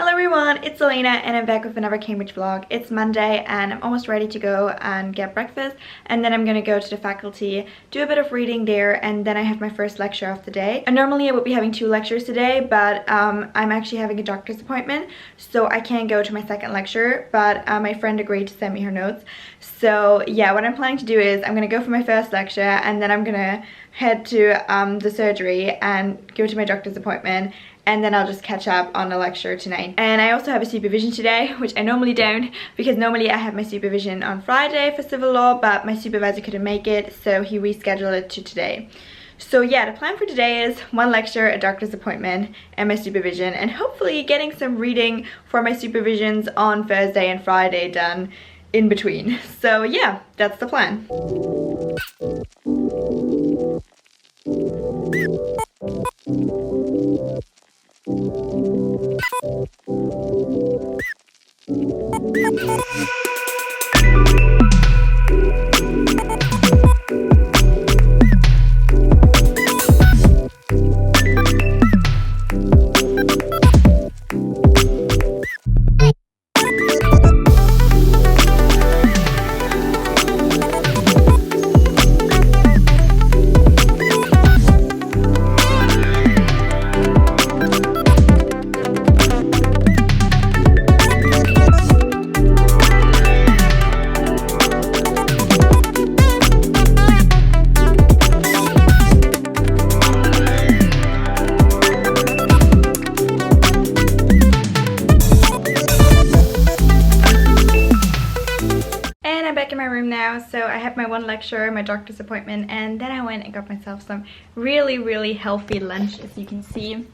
Hello everyone, it's Elena and I'm back with another Cambridge vlog. It's Monday and I'm almost ready to go and get breakfast, and then I'm gonna go to the faculty, do a bit of reading there, and then I have my first lecture of the day. And normally I would be having 2 lectures today, but I'm actually having a doctor's appointment, so I can't go to my second lecture, but my friend agreed to send me her notes. So yeah, what I'm planning to do is I'm gonna go for my first lecture and then I'm gonna head to the surgery and go to my doctor's appointment, and then I'll just catch up on the lecture tonight. And I also have a supervision today, which I normally don't, because normally I have my supervision on Friday for civil law, but my supervisor couldn't make it, so he rescheduled it to today. So yeah, the plan for today is 1 lecture, a doctor's appointment, and my supervision, and hopefully getting some reading for my supervisions on Thursday and Friday done in between. So yeah, that's the plan. Back in my room now, so I have my 1 lecture, my doctor's appointment, and then I went and got myself some really healthy lunch, as you can see.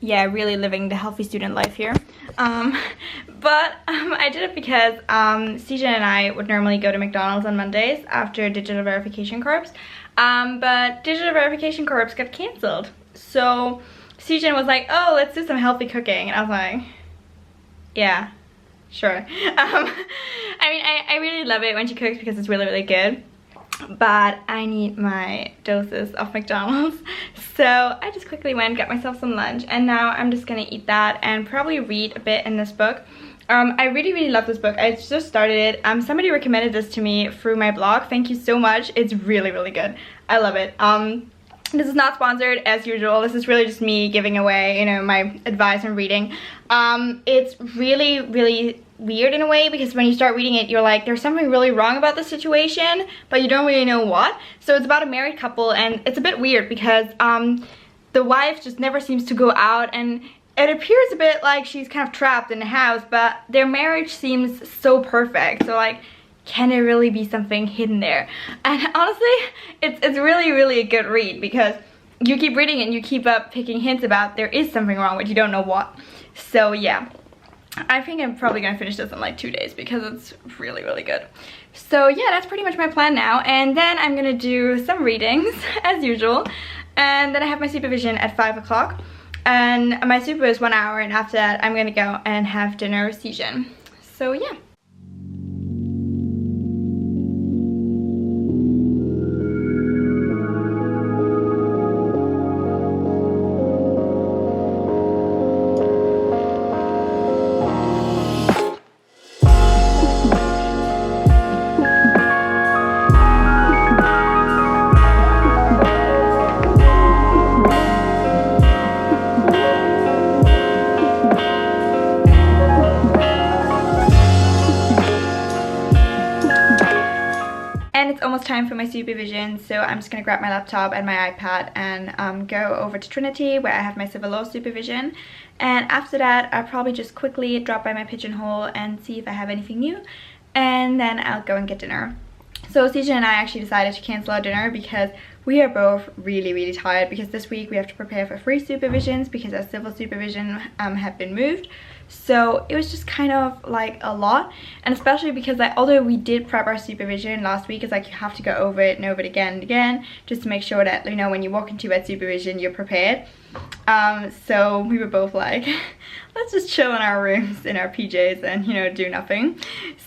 Yeah, really living the healthy student life here. I did it because CJ and I would normally go to McDonald's on Mondays after digital verification corps, but digital verification corps got cancelled. So CJ was like, oh, let's do some healthy cooking, and I was like, yeah, sure. I mean, I really love it when she cooks because it's really good, but I need my doses of McDonald's, so I just quickly went and got myself some lunch, and now I'm just gonna eat that and probably read a bit in this book. I really love this book. I just started it. Somebody recommended this to me through my blog. Thank you so much. It's really good. I love it. This is not sponsored as usual. This is really just me giving away, you know, my advice on reading. It's really weird in a way, because when you start reading it, you're like, there's something really wrong about the situation, but you don't really know what. So it's about a married couple, and it's a bit weird because the wife just never seems to go out, and it appears a bit like she's kind of trapped in the house, but their marriage seems so perfect. So like, can there really be something hidden there? And honestly, it's really a good read, because you keep reading it and you keep up picking hints about there is something wrong, but you don't know what. So yeah, I think I'm probably gonna finish this in like 2 days because it's really good. So yeah, that's pretty much my plan now, and then I'm gonna do some readings as usual, and then I have my supervision at 5 o'clock, and my super is 1 hour, and after that I'm gonna go and have dinner with Sejan. So yeah. It's almost time for my supervision, so I'm just gonna grab my laptop and my iPad and go over to Trinity, where I have my civil law supervision, and after that I'll probably just quickly drop by my pigeonhole and see if I have anything new, and then I'll go and get dinner. So CJ and I actually decided to cancel our dinner because we are both really tired, because this week we have to prepare for 3 supervisions because our civil supervision have been moved. So it was just kind of like a lot, and especially because although we did prep our supervision last week, it's like you have to go over it and over it again and again, just to make sure that, you know, when you walk into that supervision you're prepared. So we were both like, let's just chill in our rooms in our PJs and, you know, do nothing.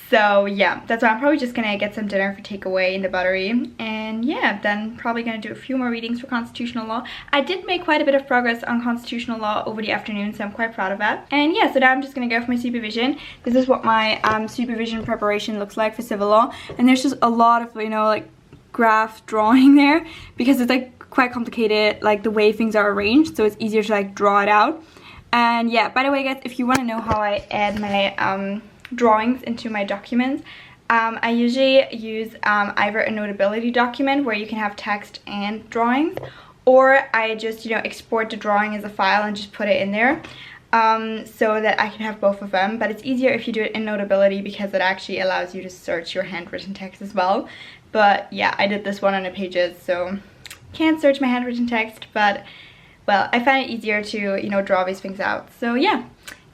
So yeah, that's why I'm probably just gonna get some dinner for takeaway in the Buttery, and yeah, then probably gonna do a few more readings for constitutional law. I did make quite a bit of progress on constitutional law over the afternoon, so I'm quite proud of that. And yeah, so now I'm just gonna go for my supervision. This is what my supervision preparation looks like for civil law, and there's just a lot of, you know, like graph drawing there because it's like quite complicated, like the way things are arranged, so it's easier to like draw it out. And yeah, by the way guys, if you want to know how I add my drawings into my documents, I usually use either a notability document where you can have text and drawings, or I just, you know, export the drawing as a file and just put it in there, so that I can have both of them. But it's easier if you do it in notability because it actually allows you to search your handwritten text as well. But yeah, I did this one on the pages, so can't search my handwritten text, but well, I find it easier to, you know, draw these things out. So yeah,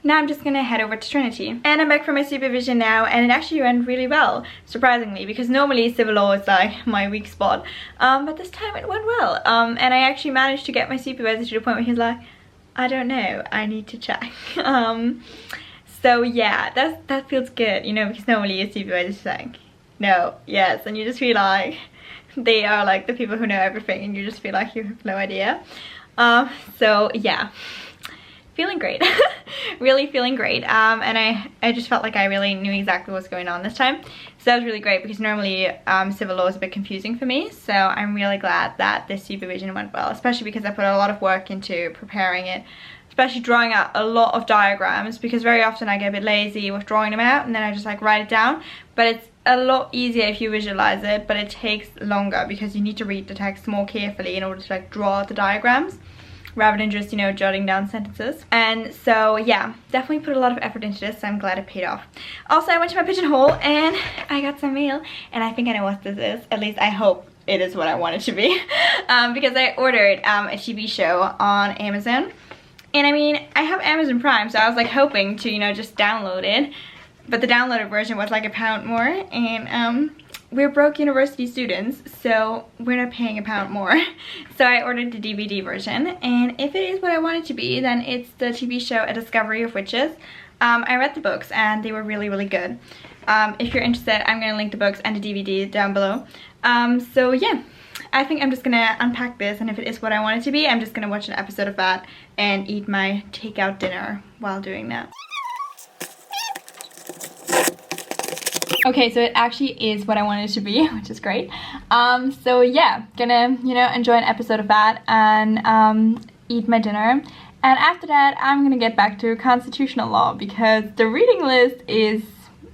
now I'm just gonna head over to Trinity. And I'm back from my supervision now, and it actually went really well, surprisingly, because normally civil law is like my weak spot. But this time it went well. And I actually managed to get my supervisor to the point where he's like, I don't know, I need to check. So yeah, that feels good, you know, because normally your supervisor's like, no, yes, and you just feel like they are like the people who know everything, and you just feel like you have no idea. So yeah, feeling great. Really feeling great. And I just felt like I really knew exactly what's going on this time, so that was really great, because normally civil law is a bit confusing for me. So I'm really glad that this supervision went well, especially because I put a lot of work into preparing it, especially drawing out a lot of diagrams, because very often I get a bit lazy with drawing them out and then I just like write it down. But it's a lot easier if you visualize it, but it takes longer because you need to read the text more carefully in order to like draw out the diagrams, rather than just, you know, jotting down sentences. And so yeah, definitely put a lot of effort into this, so I'm glad it paid off. Also, I went to my pigeonhole and I got some mail, and I think I know what this is. At least I hope it is what I want it to be. Because I ordered a TV show on Amazon. And I mean, I have Amazon Prime, so I was like hoping to, you know, just download it. But the downloaded version was like £1 more, and we're broke university students, so we're not paying £1 more. So I ordered the DVD version, and if it is what I want it to be, then it's the TV show A Discovery of Witches. I read the books and they were really, really good. If you're interested, I'm gonna link the books and the DVD down below. So yeah, I think I'm just gonna unpack this, and if it is what I want it to be, I'm just gonna watch an episode of that and eat my takeout dinner while doing that. Okay, so it actually is what I wanted it to be, which is great. So yeah, gonna, you know, enjoy an episode of that and eat my dinner. And after that, I'm gonna get back to constitutional law, because the reading list is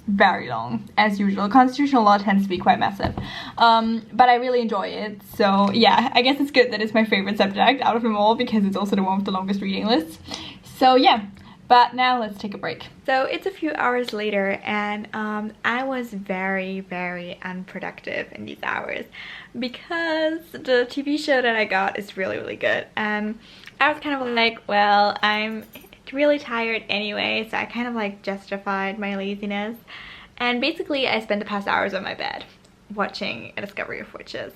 very long, as usual. Constitutional law tends to be quite massive. But I really enjoy it. So yeah, I guess it's good that it's my favorite subject out of them all, because it's also the one with the longest reading list. So yeah. But now let's take a break. So it's a few hours later, and I was very, very unproductive in these hours, because the TV show that I got is really, really good. And I was kind of like, well, I'm really tired anyway, so I kind of like justified my laziness. And basically I spent the past hours on my bed watching A Discovery of Witches.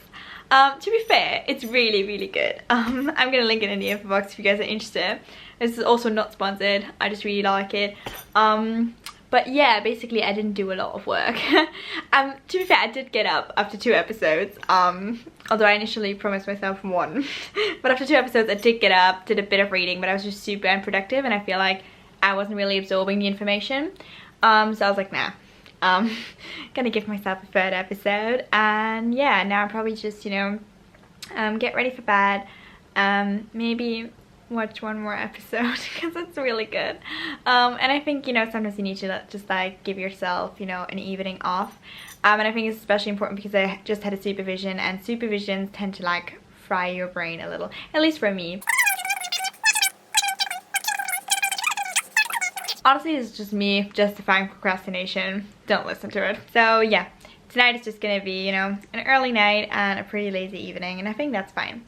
To be fair, it's really, really good. I'm gonna link it in the info box if you guys are interested. This is also not sponsored, I just really like it. But yeah, basically I didn't do a lot of work. To be fair, I did get up after 2 episodes, although I initially promised myself 1. But after 2 episodes I did get up, did a bit of reading, but I was just super unproductive, and I feel like I wasn't really absorbing the information. So I was like, nah. Gonna give myself a 3rd episode, and yeah, now I'm probably just, you know, get ready for bed, maybe watch 1 more episode, because it's really good. And I think, you know, sometimes you need to just like give yourself, you know, an evening off. And I think it's especially important because I just had a supervision, and supervisions tend to like fry your brain a little, at least for me. Honestly, it's just me justifying procrastination. Don't listen to it. So yeah, tonight is just gonna be, you know, an early night and a pretty lazy evening, and I think that's fine.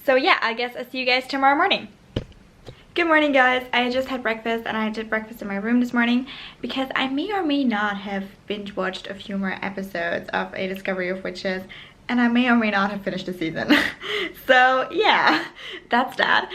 So yeah, I guess I'll see you guys tomorrow morning. Good morning, guys. I just had breakfast, and I did breakfast in my room this morning because I may or may not have binge watched a few more episodes of A Discovery of Witches and I may or may not have finished the season. So yeah, that's that.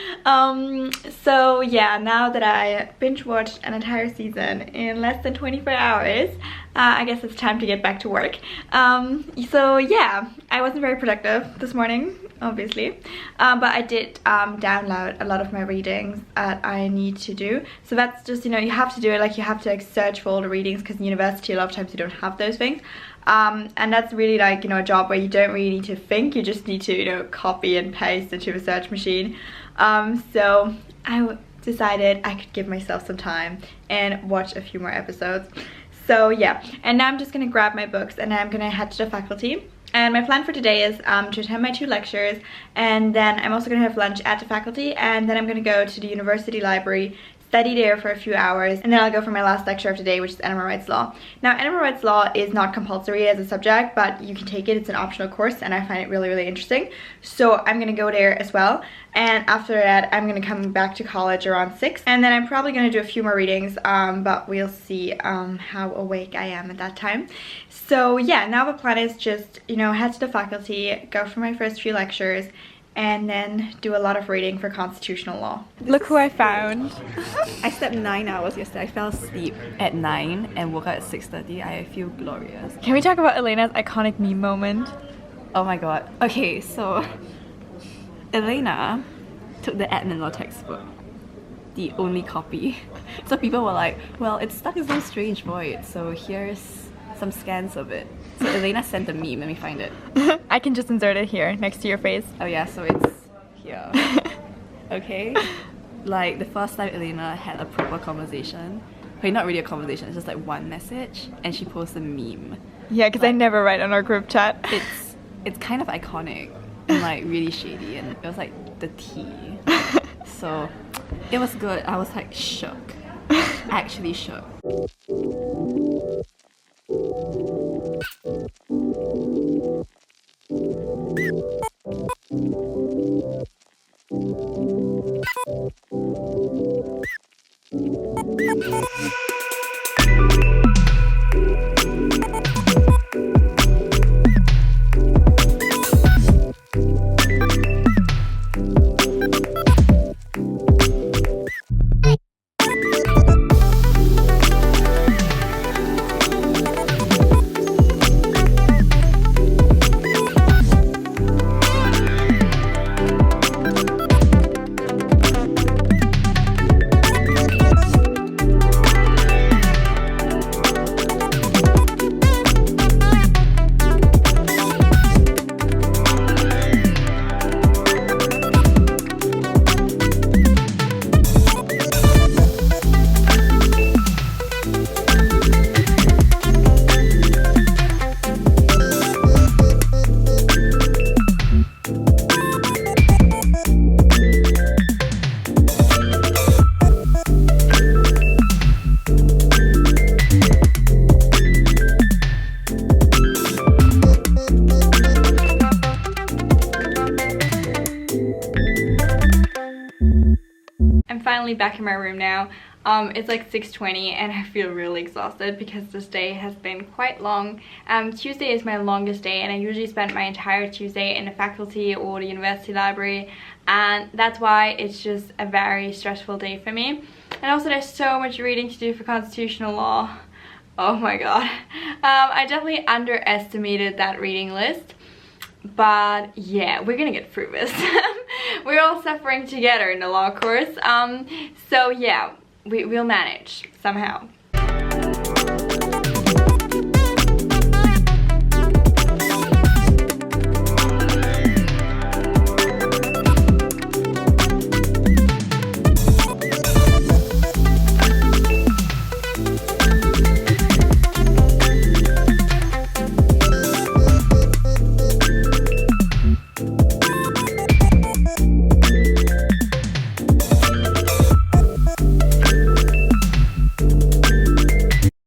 So yeah, now that I binge watched an entire season in less than 24 hours, I guess it's time to get back to work. So yeah, I wasn't very productive this morning, obviously, but I did download a lot of my readings that I need to do. So that's just, you know, you have to do it, like you have to like search for all the readings, because in university a lot of times you don't have those things. And that's really like, you know, a job where you don't really need to think, you just need to, you know, copy and paste into a search machine. So I decided I could give myself some time and watch a few more episodes. So yeah, and now I'm just gonna grab my books and I'm gonna head to the faculty. And my plan for today is to attend my 2 lectures, and then I'm also gonna have lunch at the faculty, and then I'm gonna go to the university library, study there for a few hours, and then I'll go for my last lecture of the day, which is Animal Rights Law. Now, Animal Rights Law is not compulsory as a subject, but you can take it. It's an optional course, and I find it really, really interesting. So I'm gonna go there as well. And after that, I'm gonna come back to college around 6, and then I'm probably gonna do a few more readings, but we'll see how awake I am at that time. So yeah, now the plan is just, you know, head to the faculty, go for my first few lectures, and then do a lot of reading for constitutional law. Look who I found. I slept 9 hours yesterday. I fell asleep at 9 and woke up at 6:30. I feel glorious. Can we talk about Elena's iconic meme moment? Oh my god. Okay, so Elena took the admin law textbook, the only copy. So people were like, well, it's stuck in some strange void, so here's some scans of it. So Elena sent a meme. Let me find it. I can just insert it here next to your face. Oh yeah, so it's here. Okay? Like the first time Elena had a proper conversation. Wait, not really a conversation, it's just like one message, and she posted a meme. Yeah, because I never write on our group chat. It's kind of iconic and like really shady, and it was like the tea. So it was good. I was like shook. Actually shook. Finally back in my room now. It's like 6:20 and I feel really exhausted because this day has been quite long. Tuesday is my longest day, and I usually spend my entire Tuesday in the faculty or the university library, and that's why it's just a very stressful day for me. And also there's so much reading to do for constitutional law. Oh my god. I definitely underestimated that reading list. But yeah, we're gonna get through this. We're all suffering together in the law course. So yeah, we'll manage somehow.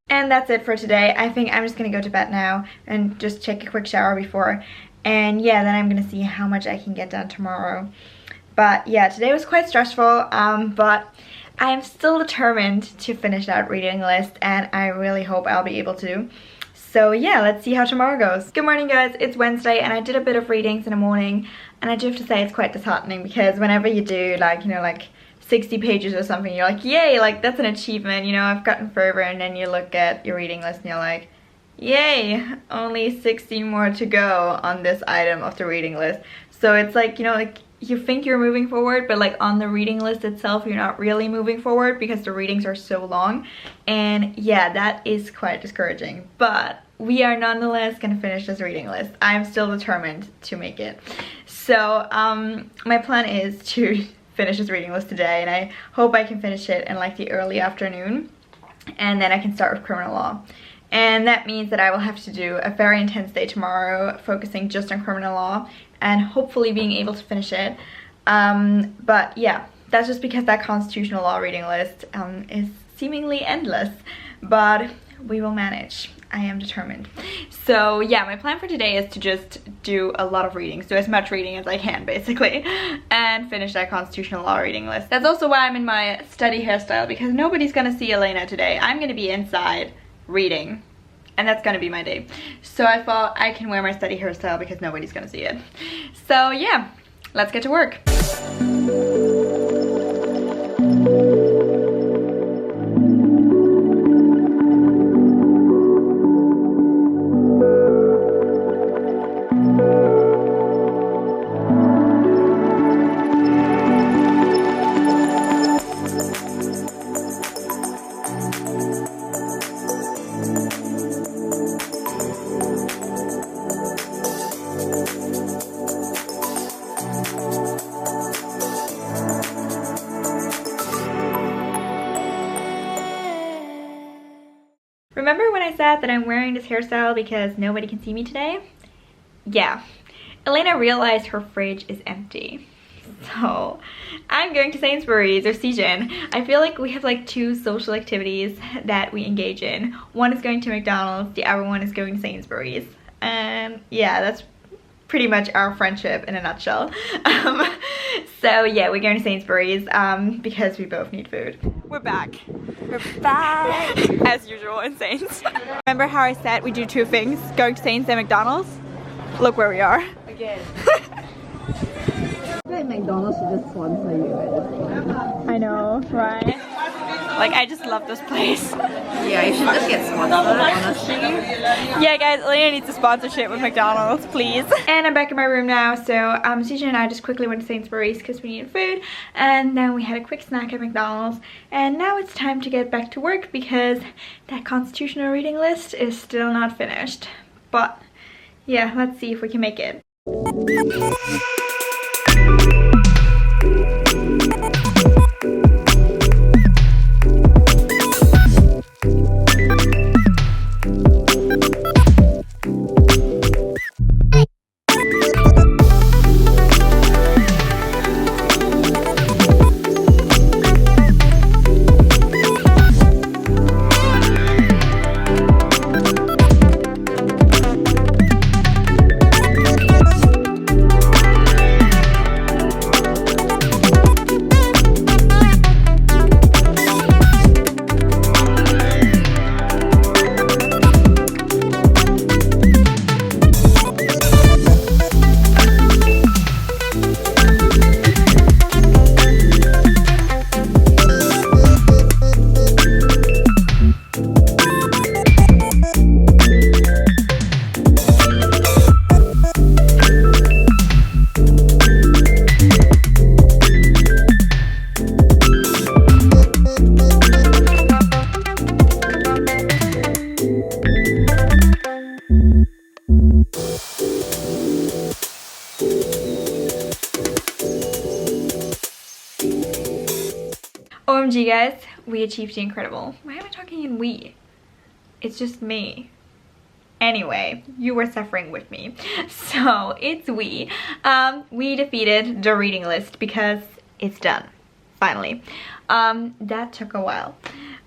And that's it for today. I think I'm just gonna go to bed now and just take a quick shower before, and yeah, then I'm gonna see how much I can get done tomorrow. But yeah, today was quite stressful, but I am still determined to finish that reading list, and I really hope I'll be able to. So yeah, let's see how tomorrow goes. Good morning guys, it's Wednesday and I did a bit of readings in the morning, and I do have to say it's quite disheartening because whenever you do like, you know, like 60 pages or something, you're like, yay, like that's an achievement, you know, I've gotten further, and then you look at your reading list and you're like, yay, only 60 more to go on this item of the reading list. So it's like, you know, like you think you're moving forward, but like on the reading list itself you're not really moving forward because the readings are so long. And yeah, that is quite discouraging, but we are nonetheless gonna finish this reading list. I'm still determined to make it. So my plan is to finish this reading list today, and I hope I can finish it in like the early afternoon, and then I can start with criminal law. And that means that I will have to do a very intense day tomorrow, focusing just on criminal law and hopefully being able to finish it. But yeah, that's just because that constitutional law reading list is seemingly endless, but we will manage. I am determined. So yeah, my plan for today is to just do a lot of readings, do as much reading as I can basically, and finish that constitutional law reading list. That's also why I'm in my study hairstyle, because nobody's gonna see Elena today. I'm gonna be inside reading, and that's gonna be my day. So I thought I can wear my study hairstyle because nobody's gonna see it. So yeah, let's get to work. Remember when I said that I'm wearing this hairstyle because nobody can see me today? Yeah, Elena realized her fridge is empty. So I'm going to Sainsbury's or Seagen. I feel like we have like two social activities that we engage in. One is going to McDonald's, the other one is going to Sainsbury's. And yeah, that's pretty much our friendship in a nutshell. So yeah, we're going to Sainsbury's because we both need food. We're back. We're back as usual in Saints. Remember how I said we do two things, going to Saints and McDonald's? Look where we are. Again. I feel like McDonald's should just sponsor you at this point. I know, right? Like, I just love this place. Yeah, you should just get sponsored, honestly. Yeah, guys, Elena needs a sponsorship with McDonald's, please. And I'm back in my room now, so CJ and I just quickly went to Sainsbury's because we needed food, and then we had a quick snack at McDonald's, and now it's time to get back to work because that constitutional reading list is still not finished. But yeah, let's see if we can make it. OMG guys, we achieved the incredible. Why am I talking in we? It's just me. Anyway, you were suffering with me. So it's we defeated the reading list because it's done, finally. That took a while,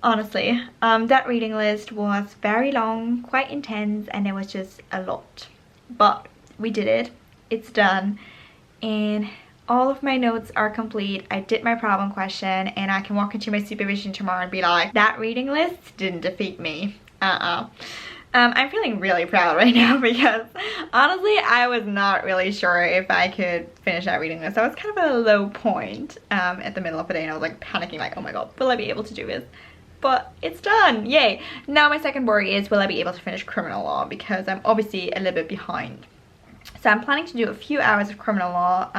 honestly. That reading list was very long, quite intense, and it was just a lot. But we did it, it's done, and all of my notes are complete. I did my problem question, and I can walk into my supervision tomorrow and be like, that reading list didn't defeat me. I'm feeling really proud right now because honestly I was not really sure if I could finish that reading list. I was kind of at a low point at the middle of the day, and I was like panicking like, oh my god, will I be able to do this? But it's done, yay. Now my second worry is, will I be able to finish criminal law, because I'm obviously a little bit behind. So I'm planning to do a few hours of criminal law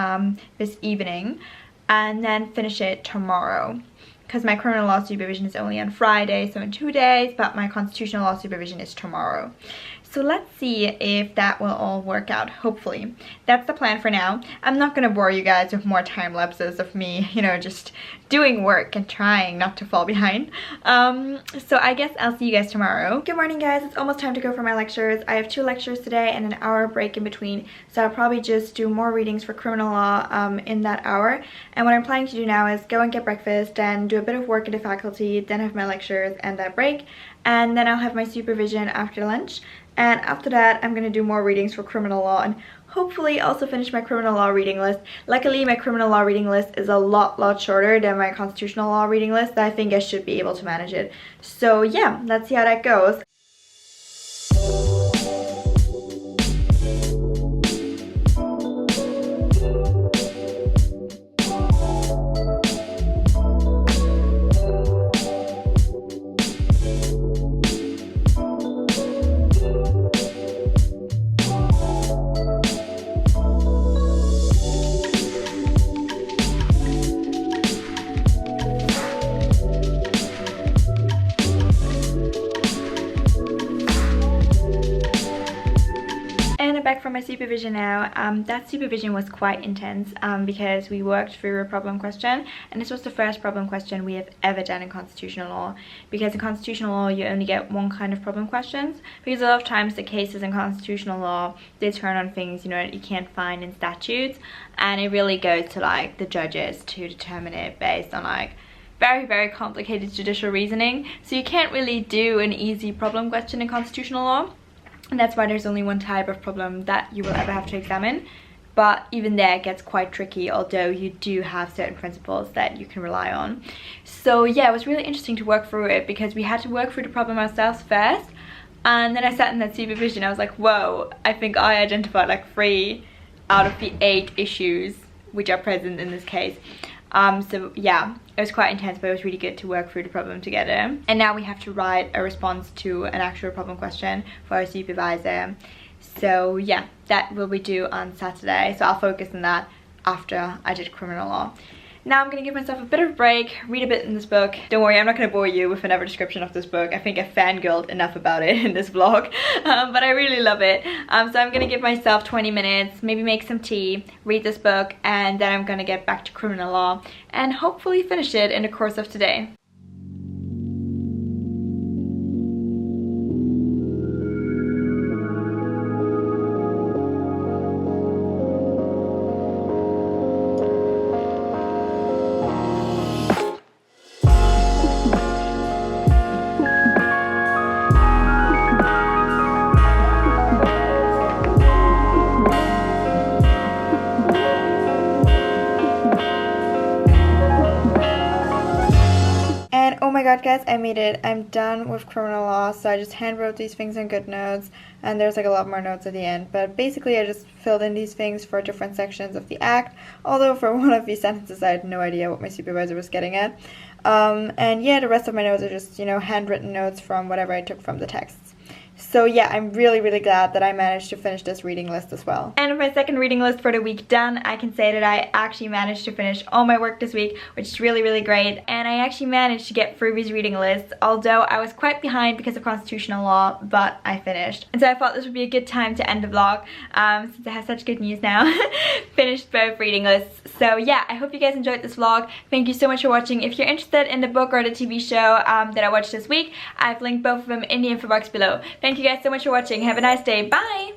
this evening and then finish it tomorrow, because my criminal law supervision is only on Friday, so in 2 days, but my constitutional law supervision is tomorrow. So let's see if that will all work out, hopefully. That's the plan for now. I'm not gonna bore you guys with more time lapses of me, you know, just doing work and trying not to fall behind. So I guess I'll see you guys tomorrow. Good morning, guys. It's almost time to go for my lectures. I have 2 lectures today and an hour break in between, so I'll probably just do more readings for criminal law in that hour. And what I'm planning to do now is go and get breakfast and do a bit of work at the faculty, then have my lectures and that break, and then I'll have my supervision after lunch. And after that, I'm gonna do more readings for criminal law and hopefully also finish my criminal law reading list. Luckily, my criminal law reading list is a lot shorter than my constitutional law reading list. I think I should be able to manage it. So yeah, let's see how that goes. Back from my supervision now. That supervision was quite intense because we worked through a problem question, and this was the first problem question we have ever done in constitutional law, because in constitutional law you only get one kind of problem questions, because a lot of times the cases in constitutional law, they turn on things, you know, that you can't find in statutes, and it really goes to like the judges to determine it based on like very complicated judicial reasoning. So you can't really do an easy problem question in constitutional law. And that's why there's only one type of problem that you will ever have to examine. But even there it gets quite tricky, although you do have certain principles that you can rely on. So yeah, it was really interesting to work through it, because we had to work through the problem ourselves first. And then I sat in that supervision, I was like, whoa, I think I identified like 3 out of the 8 issues which are present in this case. So yeah, it was quite intense, but it was really good to work through the problem together. And now we have to write a response to an actual problem question for our supervisor. So yeah, that will be due on Saturday, so I'll focus on that after I did criminal law. Now I'm gonna give myself a bit of a break, read a bit in this book. Don't worry, I'm not gonna bore you with another description of this book. I think I fangirled enough about it in this vlog, but I really love it. So I'm gonna give myself 20 minutes, maybe make some tea, read this book, and then I'm gonna get back to criminal law and hopefully finish it in the course of today. Oh my god, guys, I made it. I'm done with criminal law, so I just hand wrote these things in GoodNotes, and there's like a lot more notes at the end, but basically I just filled in these things for different sections of the act, although for one of these sentences I had no idea what my supervisor was getting at. And yeah, the rest of my notes are just, you know, handwritten notes from whatever I took from the texts. So yeah, I'm really glad that I managed to finish this reading list as well. And with my second reading list for the week done, I can say that I actually managed to finish all my work this week, which is really great. And I actually managed to get through these reading lists, although I was quite behind because of constitutional law, but I finished. And so I thought this would be a good time to end the vlog, since I have such good news now. Finished both reading lists. So yeah, I hope you guys enjoyed this vlog. Thank you so much for watching. If you're interested in the book or the TV show that I watched this week, I've linked both of them in the info box below. Thank you guys so much for watching. Have a nice day. Bye!